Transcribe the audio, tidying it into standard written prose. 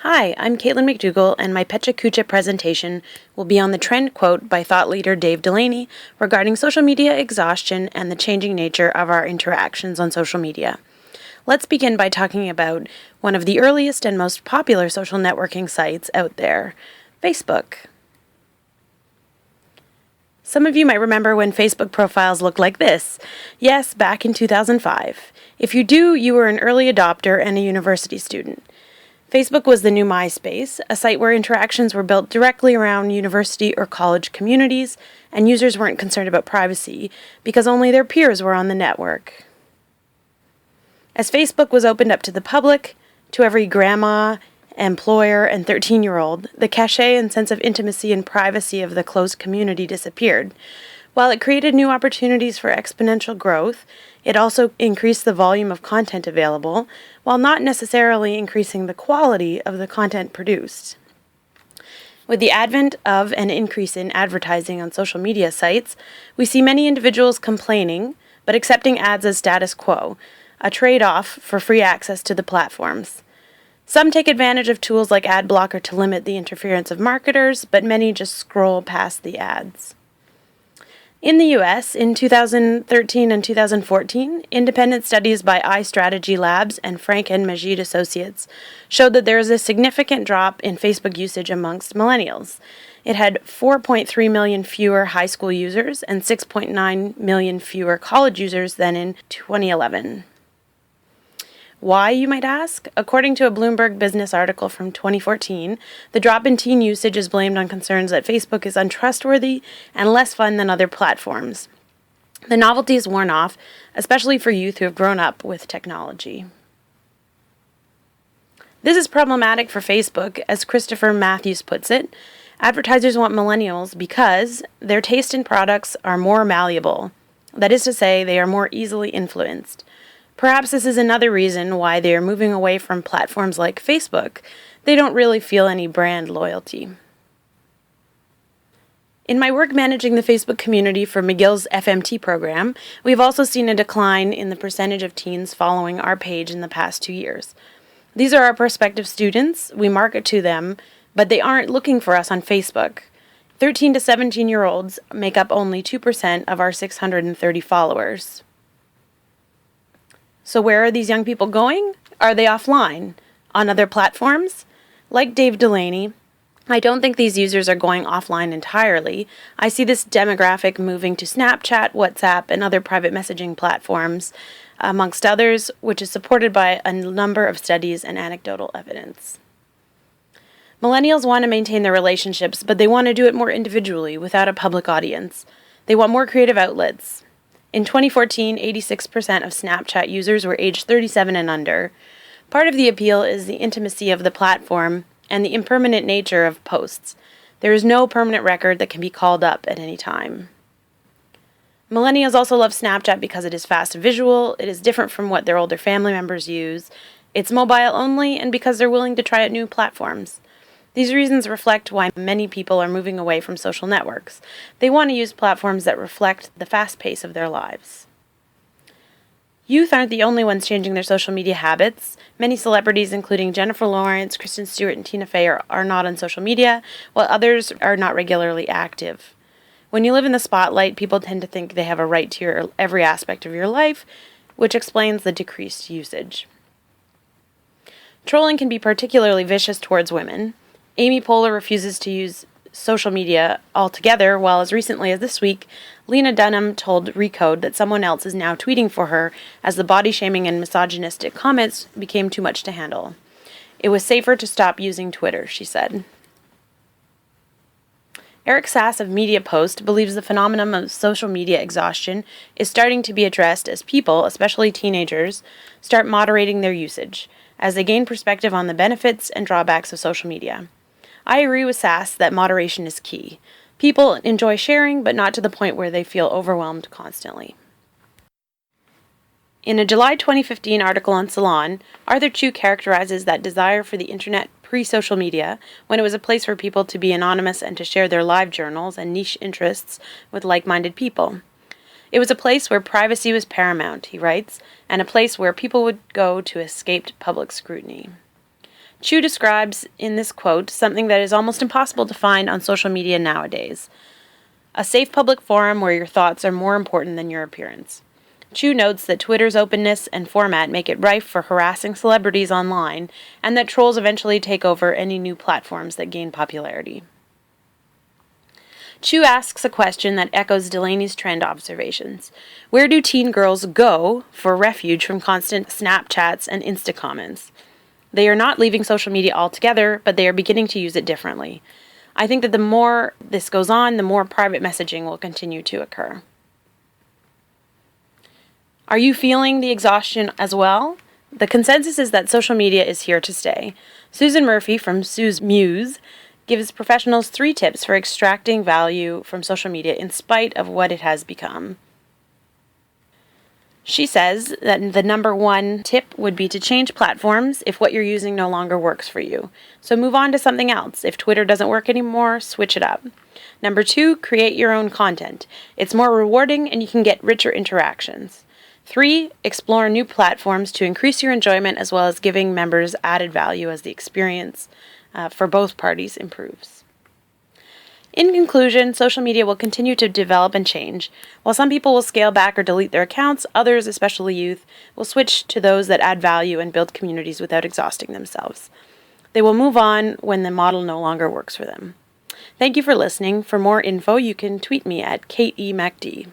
Hi, I'm Caitlin McDougall, and my Pecha Kucha presentation will be on the trend quote by thought leader Dave Delaney regarding social media exhaustion and the changing nature of our interactions on social media. Let's begin by talking about one of the earliest and most popular social networking sites out there, Facebook. Some of you might remember when Facebook profiles looked like this. Yes, back in 2005. If you do, you were an early adopter and a university student. Facebook was the new MySpace, a site where interactions were built directly around university or college communities, and users weren't concerned about privacy because only their peers were on the network. As Facebook was opened up to the public, to every grandma, employer, and 13-year-old, the cachet and sense of intimacy and privacy of the closed community disappeared. While it created new opportunities for exponential growth, it also increased the volume of content available, while not necessarily increasing the quality of the content produced. With the advent of an increase in advertising on social media sites, we see many individuals complaining, but accepting ads as status quo, a trade-off for free access to the platforms. Some take advantage of tools like ad blocker to limit the interference of marketers, but many just scroll past the ads. In the U.S., in 2013 and 2014, independent studies by iStrategy Labs and Frank and Majid Associates showed that there is a significant drop in Facebook usage amongst millennials. It had 4.3 million fewer high school users and 6.9 million fewer college users than in 2011. Why, you might ask? According to a Bloomberg Business article from 2014, the drop in teen usage is blamed on concerns that Facebook is untrustworthy and less fun than other platforms. The novelty is worn off, especially for youth who have grown up with technology. This is problematic for Facebook, as Christopher Matthews puts it. Advertisers want millennials because their taste in products are more malleable. That is to say, they are more easily influenced. Perhaps this is another reason why they are moving away from platforms like Facebook. They don't really feel any brand loyalty. In my work managing the Facebook community for McGill's FMT program, we've also seen a decline in the percentage of teens following our page in the past 2 years. These are our prospective students. We market to them, but they aren't looking for us on Facebook. 13 to 17-year-olds make up only 2% of our 630 followers. So where are these young people going? Are they offline? On other platforms? Like Dave Delaney, I don't think these users are going offline entirely. I see this demographic moving to Snapchat, WhatsApp, and other private messaging platforms, amongst others, which is supported by a number of studies and anecdotal evidence. Millennials want to maintain their relationships, but they want to do it more individually, without a public audience. They want more creative outlets. In 2014, 86% of Snapchat users were aged 37 and under. Part of the appeal is the intimacy of the platform and the impermanent nature of posts. There is no permanent record that can be called up at any time. Millennials also love Snapchat because it is fast and visual, it is different from what their older family members use, it's mobile only, and because they're willing to try out new platforms. These reasons reflect why many people are moving away from social networks. They want to use platforms that reflect the fast pace of their lives. Youth aren't the only ones changing their social media habits. Many celebrities, including Jennifer Lawrence, Kristen Stewart, and Tina Fey, are not on social media, while others are not regularly active. When you live in the spotlight, people tend to think they have a right to every aspect of your life, which explains the decreased usage. Trolling can be particularly vicious towards women. Amy Poehler refuses to use social media altogether, while as recently as this week, Lena Dunham told Recode that someone else is now tweeting for her as the body-shaming and misogynistic comments became too much to handle. It was safer to stop using Twitter, she said. Eric Sass of Media Post believes the phenomenon of social media exhaustion is starting to be addressed as people, especially teenagers, start moderating their usage, as they gain perspective on the benefits and drawbacks of social media. I agree with Sass that moderation is key. People enjoy sharing, but not to the point where they feel overwhelmed constantly. In a July 2015 article on Salon, Arthur Chu characterizes that desire for the internet pre-social media, when it was a place for people to be anonymous and to share their live journals and niche interests with like-minded people. It was a place where privacy was paramount, he writes, and a place where people would go to escape public scrutiny. Chu describes in this quote something that is almost impossible to find on social media nowadays: a safe public forum where your thoughts are more important than your appearance. Chu notes that Twitter's openness and format make it rife for harassing celebrities online, and that trolls eventually take over any new platforms that gain popularity. Chu asks a question that echoes Delaney's trend observations. Where do teen girls go for refuge from constant Snapchats and Insta comments? They are not leaving social media altogether, but they are beginning to use it differently. I think that the more this goes on, the more private messaging will continue to occur. Are you feeling the exhaustion as well? The consensus is that social media is here to stay. Susan Murphy from Sue's Muse gives professionals 3 tips for extracting value from social media in spite of what it has become. She says that the number 1 tip would be to change platforms if what you're using no longer works for you. So move on to something else. If Twitter doesn't work anymore, switch it up. Number 2, create your own content. It's more rewarding and you can get richer interactions. 3, explore new platforms to increase your enjoyment as well as giving members added value as the experience for both parties improves. In conclusion, social media will continue to develop and change. While some people will scale back or delete their accounts, others, especially youth, will switch to those that add value and build communities without exhausting themselves. They will move on when the model no longer works for them. Thank you for listening. For more info, you can tweet me at KateEMacD.